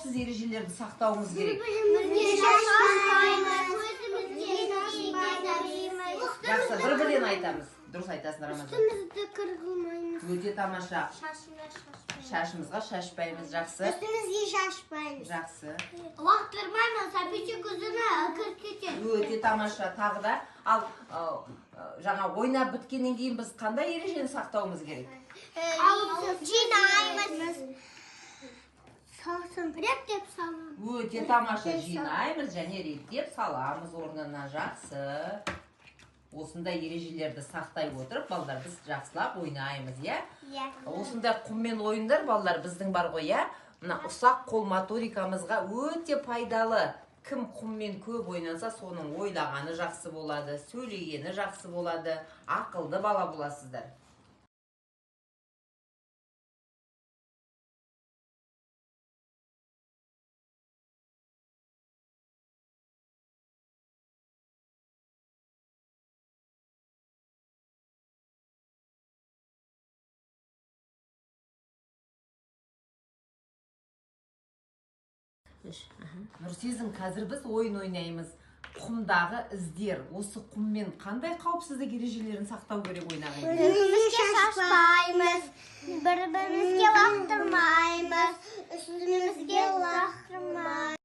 қауіпсіз ережелерді сақтауымыз керек? Жақсы, бір-бірден айтамыз. Дұрыс айтасың, Рамазан. Үстімізді қырғылмаймыз. Өте тамаша. Шашымызға шашпаймыз. Жақсы. Үстімізге шашпаймыз. Жақсы. Лақтырмаймыз, әпеше көзіне кіріп кетеді. Өте тамаша. Тағы да. Ал жаңа ойнап біткеннен кейін біз қандай ережені сақтауымыз керек? Жинаймыз. Сосын реттеп саламыз. Өте тамаша. Жинаймыз және реттеп саламыз орнына. Жақсы. Осындай ережелерді сақтай отырып, балдар біз жақсылап ойнаймыз, иә? Осындай құммен ойындар, балдар біздің бар ғой, иә? Мына ұсақ қол моторикамызға өте пайдалы. Кім құммен көп ойнаса, соның ойлағаны жақсы болады, сөйлегені жақсы болады, ақылды бала боласыздар. Нұрсезім, қазір біз ойын ойнаймыз. Құмдағы іздер. Осы құммен қандай қауіпсіздік ережелерін сақтау керек ойнаған? Үстімізге шашпаймыз, бір-бірімізге лақтырмаймыз, үстімізге лақтырмаймыз.